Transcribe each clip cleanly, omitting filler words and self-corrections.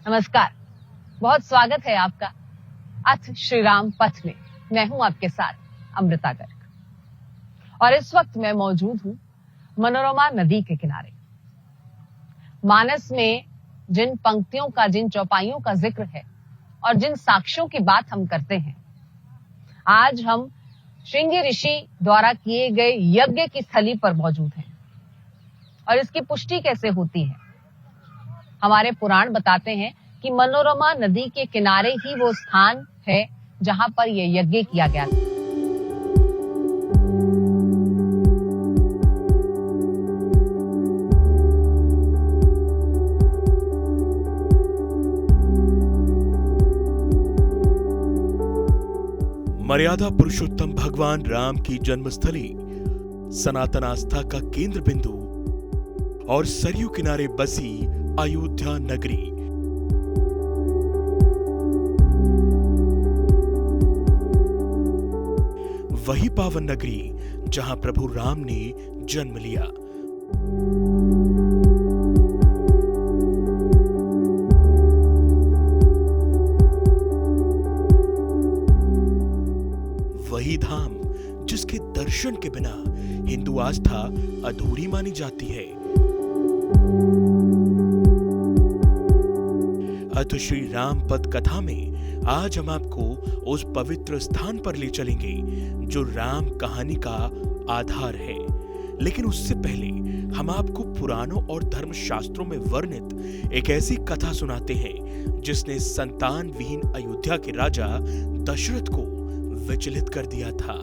नमस्कार, बहुत स्वागत है आपका अथ श्री राम पथ में। मैं हूं आपके साथ अमृता गर्ग और इस वक्त मैं मौजूद हूं मनोरमा नदी के किनारे। मानस में जिन पंक्तियों का, जिन चौपाइयों का जिक्र है और जिन साक्ष्यों की बात हम करते हैं, आज हम श्रृंगी ऋषि द्वारा किए गए यज्ञ की स्थली पर मौजूद हैं। और इसकी पुष्टि कैसे होती है? हमारे पुराण बताते हैं कि मनोरमा नदी के किनारे ही वो स्थान है जहां पर यह यज्ञ किया गया था। मर्यादा पुरुषोत्तम भगवान राम की जन्मस्थली, सनातन आस्था का केंद्र बिंदु और सरयू किनारे बसी अयोध्या नगरी। वही पावन नगरी जहां प्रभु राम ने जन्म लिया। वही धाम जिसके दर्शन के बिना हिंदू आस्था अधूरी मानी जाती है। अथ श्री राम पथ कथा में आज हम आपको उस पवित्र स्थान पर ले चलेंगे जो राम कहानी का आधार है। लेकिन उससे पहले हम आपको पुराणों और धर्म शास्त्रों में वर्णित एक ऐसी कथा सुनाते हैं जिसने संतान विहीन अयोध्या के राजा दशरथ को विचलित कर दिया था।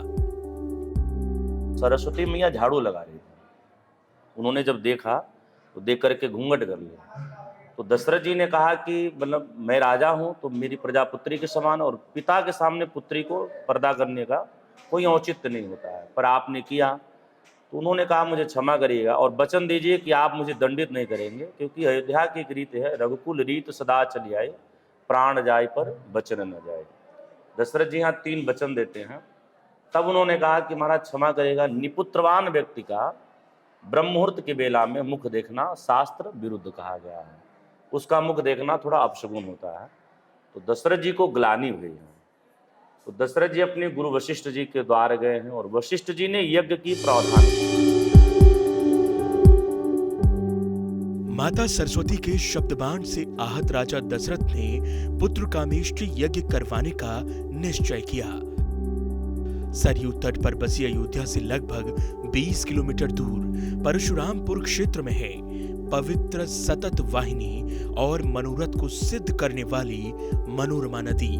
सरस्वती मैया झाड़ू लगा रही थी। उन्होंने जब देखा तो देख करके घूंघट कर लिया। तो दशरथ जी ने कहा कि मतलब मैं राजा हूं तो मेरी प्रजा पुत्री के समान, और पिता के सामने पुत्री को पर्दा करने का कोई औचित्य नहीं होता है, पर आपने किया। तो उन्होंने कहा मुझे क्षमा करिएगा और वचन दीजिए कि आप मुझे दंडित नहीं करेंगे, क्योंकि अयोध्या की एक रीत है, रघुकुल रीत सदा चली आए, प्राण जाए पर वचन न जाए। दशरथ जी यहाँ 3 वचन देते हैं। तब उन्होंने कहा कि महाराज क्षमा करेगा, निपुत्रवान व्यक्ति का ब्रह्म मुहूर्त के बेला में मुख देखना शास्त्र विरुद्ध कहा गया है। उसका मुख देखना थोड़ा अपशगुन होता है। तो दशरथ जी को ग्लानि हुई है। तो दशरथ जी अपने गुरु वशिष्ठ जी के द्वार गए हैं और वशिष्ठ जी ने यज्ञ की प्रावधान की। माता सरस्वती के शब्दबाण से आहत राजा दशरथ ने पुत्र कामेष्टि यज्ञ करवाने का निश्चय किया। सरयू तट पर बसी अयोध्या से लगभग 20 किलोमीटर दूर परशुरामपुर क्षेत्र में है पवित्र सतत वाहिनी और मनोरथ को सिद्ध करने वाली मनोरमा नदी।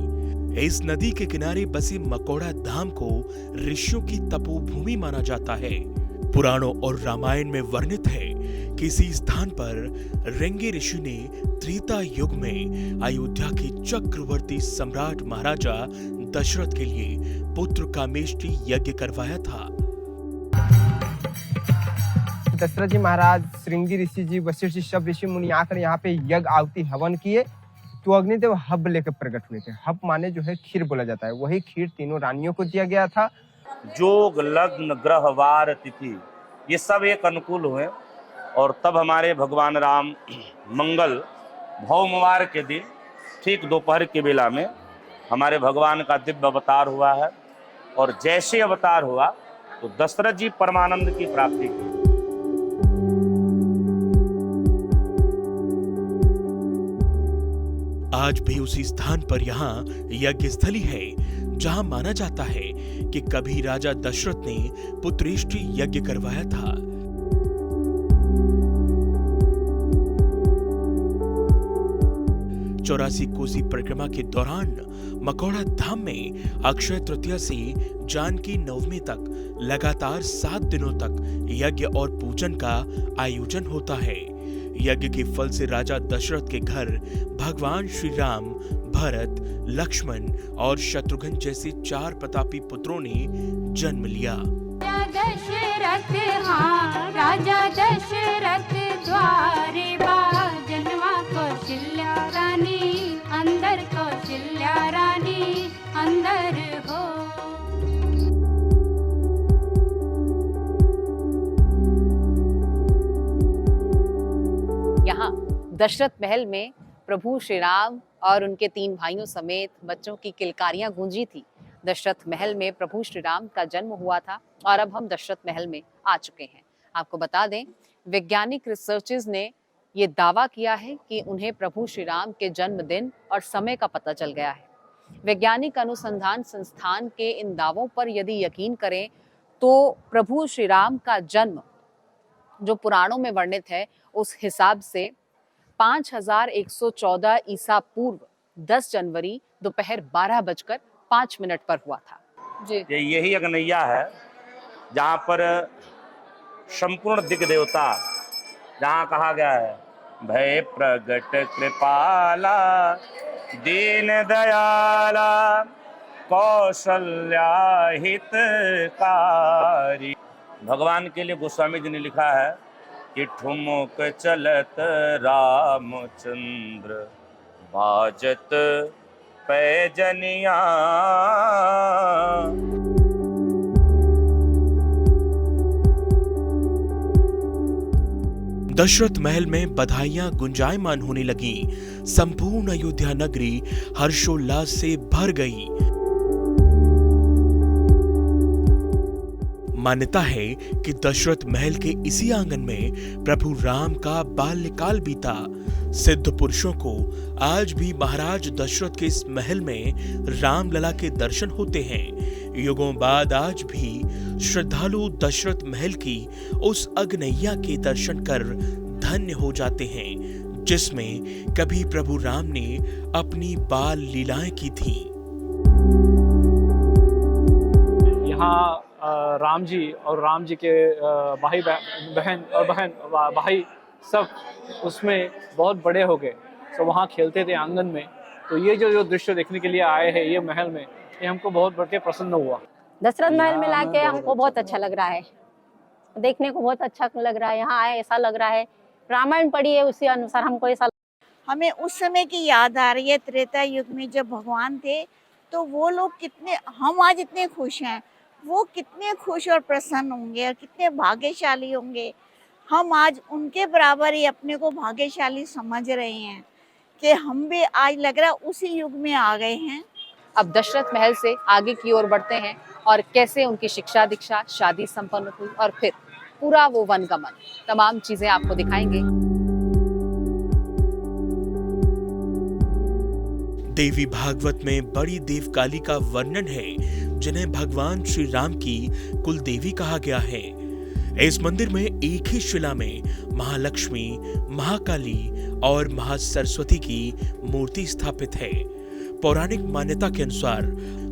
इस नदी के किनारे बसे मकोड़ा धाम को ऋषियों की तपोभूमि माना जाता है। पुराणों और रामायण में वर्णित है कि इसी स्थान पर ऋंगी ऋषि ने त्रेता युग में अयोध्या के चक्रवर्ती सम्राट महाराजा दशरथ के लिए पुत्र कामेष्टि यज्ञ करवाया था। दशरथ जी महाराज, श्रृंगी ऋषि जी, वशिष्ठ जी, सब ऋषि मुनि आकर यहाँ पे यज्ञ आहुति हवन किए तो अग्निदेव हब लेकर प्रकट हुए थे। हब माने जो है खीर बोला जाता है। वही खीर तीनों रानियों को दिया गया था। जोग लग्न ग्रह वार तिथि ये सब एक अनुकूल हुए और तब हमारे भगवान राम मंगल भौमवार के दिन ठीक दोपहर के बेला में हमारे भगवान का दिव्य अवतार हुआ है। और जैसे अवतार हुआ तो दशरथ जी परमानंद की प्राप्ति की। आज भी उसी स्थान पर यहाँ यज्ञ स्थली है जहाँ माना जाता है कि कभी राजा दशरथ ने पुत्रेष्टि यज्ञ करवाया था। चौरासी कोसी परिक्रमा के दौरान मकोड़ा धाम में अक्षय तृतीया से जानकी नवमी तक लगातार 7 दिनों तक यज्ञ और पूजन का आयोजन होता है। यज्ञ के फल से राजा दशरथ के घर भगवान श्री राम, भरत, लक्ष्मण और शत्रुघ्न जैसे 4 प्रतापी पुत्रों ने जन्म लिया। दशरथ राजा दशरथ द्वारे बाजनवा कौशल्या रानी अंदर, कौशल्या रानी अंदर हो। यहाँ दशरथ महल में प्रभु श्री राम और उनके 3 भाइयों समेत बच्चों की किलकारियां गूंजी थी। दशरथ महल में प्रभु श्री राम का जन्म हुआ था और अब हम दशरथ महल में आ चुके हैं। आपको बता दें, वैज्ञानिक रिसर्चर्स ने ये दावा किया है कि उन्हें प्रभु श्री राम के जन्मदिन और समय का पता चल गया है। वैज्ञानिक अनुसंधान संस्थान के इन दावों पर यदि यकीन करें तो प्रभु श्री राम का जन्म जो पुराणों में वर्णित है उस हिसाब से 5114 ईसा पूर्व 10 जनवरी दोपहर 12:05 पर हुआ था। जी, यही एक नैया है जहाँ पर संपूर्ण दिग् देवता, जहाँ कहा गया है भय प्रगट कृपाला दीन दयाला कौशल्या हितकारी। भगवान के लिए गोस्वामी जी ने लिखा है कि ठुमुक चलत रामचंद्र बाजत पैजनिया। दशरथ महल में बधाइयां गुंजायमान होने लगी। संपूर्ण अयोध्या नगरी हर्षोल्लास से भर गई। मान्यता है कि दशरथ महल के इसी आंगन में प्रभु राम का बाल्यकाल बीता। सिद्ध पुरुषों को आज भी महाराज दशरथ के इस महल में रामलला के दर्शन होते हैं। युगों बाद आज भी श्रद्धालु दशरथ महल की उस अग्नैया के दर्शन कर धन्य हो जाते हैं जिसमें कभी प्रभु राम ने अपनी बाल लीलाएं की थी। यहाँ राम जी और राम जी के भाई बहन और भाई सब उसमें बहुत बड़े हो गए, तो वहाँ खेलते थे आंगन में। तो ये जो दृश्य देखने के लिए आए हैं ये महल में, ये हमको बहुत बढ़ के प्रसन्न हुआ। दशरथ महल में लाके हमको बहुत अच्छा लग रहा है, देखने को बहुत अच्छा लग रहा है। यहाँ आए ऐसा लग रहा है रामायण पढ़ी है उसी अनुसार हमको ऐसा। हमें उस समय की याद आ रही है, त्रेता युग में जब भगवान थे तो वो लोग कितने, हम आज इतने खुश हैं, वो कितने खुश और प्रसन्न होंगे और कितने भाग्यशाली होंगे। हम आज उनके बराबर ही अपने को भाग्यशाली समझ रहे हैं कि हम भी आज लग रहा उसी युग में आ गए हैं। अब दशरथ महल से आगे की ओर बढ़ते हैं और कैसे उनकी शिक्षा दीक्षा शादी संपन्न हुई और फिर पूरा वो वनगमन, तमाम चीजें आपको दिखाएंगे। देवी भागवत में बड़ी देवकाली का वर्णन है जिन्हें भगवान श्री राम की कुल देवी कहा गया है। इस मंदिर में एक ही शिला में महालक्ष्मी, महाकाली और महासरस्वती की मूर्ति स्थापित है। पौराणिक मान्यता के अनुसार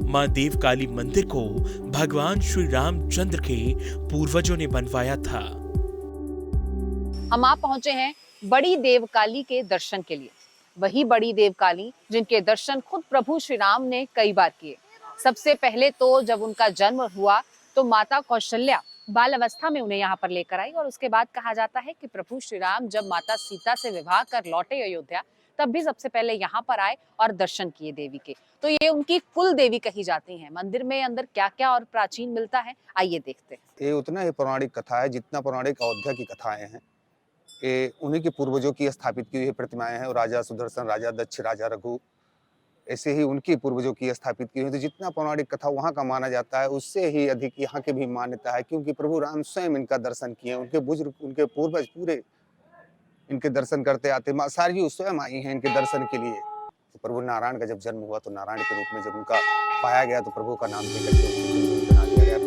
मां देवकाली मंदिर को भगवान श्री रामचंद्र के पूर्वजों ने बनवाया था। हम आप पहुंचे हैं बड़ी देवकाली के दर्शन के लिए। वही बड़ी देवकाली जिनके दर्शन खुद प्रभु श्री राम ने कई बार किए। सबसे पहले तो जब उनका जन्म हुआ तो माता कौशल्या बाल अवस्था में उन्हें यहाँ पर लेकर आई और उसके बाद कहा जाता है कि प्रभु श्री राम जब माता सीता से विवाह कर लौटे अयोध्या तब भी सबसे पहले यहाँ पर आए और दर्शन किए देवी के। तो ये उनकी कुल देवी कही जाती हैं। मंदिर में अंदर क्या क्या और प्राचीन मिलता है, आइए देखते हैं। ये उतना ही पौराणिक कथा है जितना पौराणिक अयोध्या की कथाएं हैं। ये उन्हीं के पूर्वजों की स्थापित की हुई प्रतिमाएं हैं। और राजा सुदर्शन, राजा दक्ष, राजा रघु, ऐसे ही उनके पूर्वजों की स्थापित की हुई। तो जितना पौराणिक कथा वहाँ का माना जाता है उससे ही अधिक यहाँ की भी मान्यता है, क्योंकि प्रभु राम स्वयं इनका दर्शन किए। उनके बुजुर्ग, उनके पूर्वज पूरे इनके दर्शन करते आते। माँ सारयू स्वयं आई हैं इनके दर्शन के लिए। तो प्रभु नारायण का जब जन्म हुआ तो नारायण के रूप में जब उनका पाया गया तो प्रभु का नाम लेकर के बना दिया गया।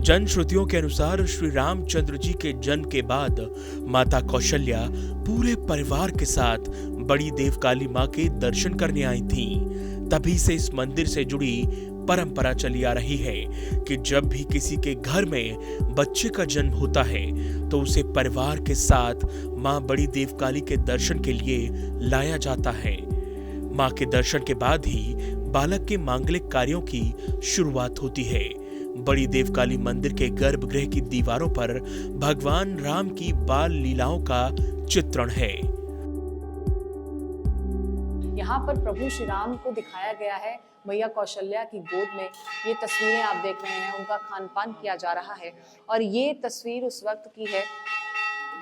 जन श्रुतियों के अनुसार श्री रामचंद्र जी के जन्म के बाद माता कौशल्या पूरे परिवार के साथ बड़ी देवकाली मां के दर्शन करने आई थी। तभी से इस मंदिर से जुड़ी परंपरा चली आ रही है कि जब भी किसी के घर में बच्चे का जन्म होता है तो उसे परिवार के साथ मां बड़ी देवकाली के दर्शन के लिए लाया जाता है। मां के दर्शन के बाद ही बालक के मांगलिक कार्यों की शुरुआत होती है। बड़ी देवकाली मंदिर के गर्भगृह की दीवारों पर भगवान राम की बाल लीलाओं का चित्रण है। यहाँ पर प्रभु श्री राम को दिखाया गया है मैया कौशल्या की गोद में ये तस्वीरें आप देख रहे हैं, उनका खान पान किया जा रहा है। और ये तस्वीर उस वक्त की है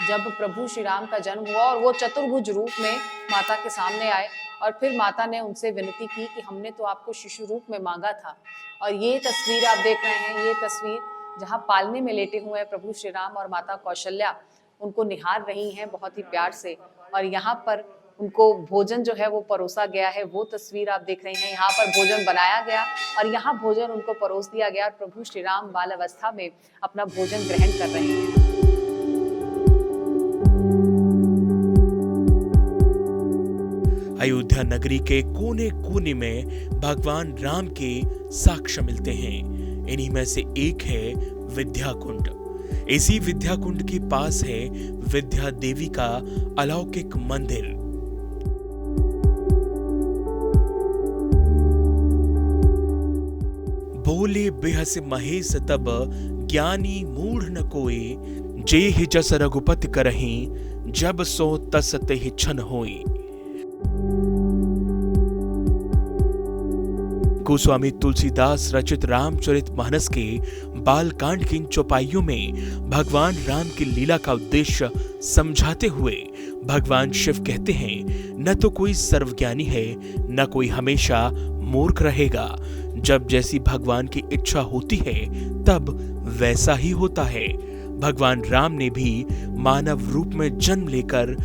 जब प्रभु श्री राम का जन्म हुआ और वो चतुर्भुज रूप में माता के सामने आए और फिर माता ने उनसे विनती की कि हमने तो आपको शिशु रूप में मांगा था। और ये तस्वीर आप देख रहे हैं, ये तस्वीर जहाँ पालने में लेटे हुए हैं प्रभु श्री राम और माता कौशल्या उनको निहार रही हैं बहुत ही प्यार से। और यहाँ पर उनको भोजन जो है वो परोसा गया है, वो तस्वीर आप देख रहे हैं। यहाँ पर भोजन बनाया गया और यहाँ भोजन उनको परोस दिया गया और प्रभु श्री राम बाल अवस्था में अपना भोजन ग्रहण कर रहे हैं। अयोध्या नगरी के कोने कोने में भगवान राम के साक्ष्य मिलते हैं। इन्हीं में से एक है विद्या कुंड। इसी विद्या कुंड के पास है विद्या देवी का अलौकिक मंदिर। बोले बेहस महेश तब ज्ञानी मूढ़ न कोई, जे ही जस रघुपति करहीं जब सो तस तेहि छन होई। गोस्वामी तुलसीदास रचित रामचरित मानस के बालकांड की इन चौपाइयों में भगवान राम की लीला का उद्देश्य समझाते हुए भगवान शिव कहते हैं, न तो कोई सर्वज्ञानी है, न कोई हमेशा मूर्ख रहेगा। जब जैसी भगवान की इच्छा होती है तब वैसा ही होता है। भगवान राम ने भी मानव रूप में जन्म लेकर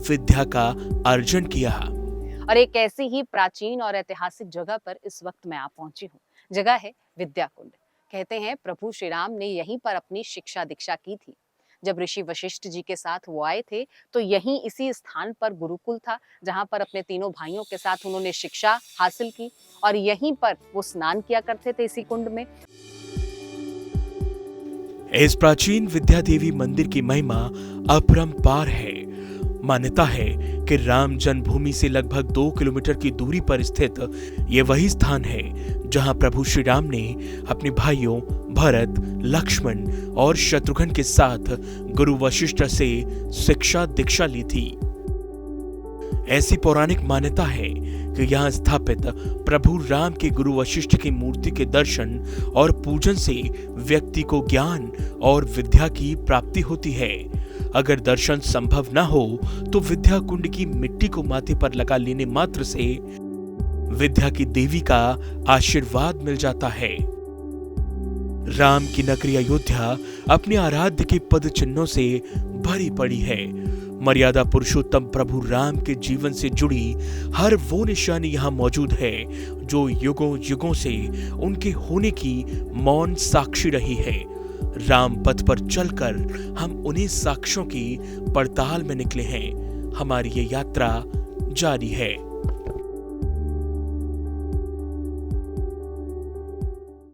विद्या का अर्जन किया। और एक ऐसी ही प्राचीन और ऐतिहासिक जगह पर इस वक्त मैं आप पहुंची हूँ। जगह है विद्या कुंड। कहते हैं प्रभु श्री राम ने यहीं पर अपनी शिक्षा दीक्षा की थी। जब ऋषि वशिष्ठ जी के साथ वो आए थे तो यहीं इसी स्थान पर गुरुकुल था, जहां पर अपने तीनों भाइयों के साथ उन्होंने शिक्षा हासिल की और यहीं पर वो स्नान किया करते थे इसी कुंड में। इस प्राचीन विद्या देवी मंदिर की महिमा अपरंपार है। मान्यता है कि राम जन्मभूमि से लगभग 2 किलोमीटर की दूरी पर स्थित ये वही स्थान है जहां प्रभु श्री राम ने अपने भाइयों भरत, लक्ष्मण और शत्रुघ्न के साथ गुरु वशिष्ठ से शिक्षा दीक्षा ली थी। ऐसी पौराणिक मान्यता है कि यहाँ स्थापित प्रभु राम के गुरु वशिष्ठ की मूर्ति के दर्शन और पूजन से व्यक्ति को ज्ञान और विद्या की प्राप्ति होती है। अगर दर्शन संभव न हो तो विद्या कुंड की मिट्टी को माथे पर लगा लेने मात्र से विद्या की देवी का आशीर्वाद मिल जाता है। राम की नगरी अयोध्या अपने आराध्य के पद चिन्हों से भरी पड़ी है। मर्यादा पुरुषोत्तम प्रभु राम के जीवन से जुड़ी हर वो निशानी यहाँ मौजूद है जो युगों युगों से उनके होने की मौन साक्षी रही है। राम पथ पर चलकर हम उन्हीं साक्ष्यों की पड़ताल में निकले हैं। हमारी ये यात्रा जारी है।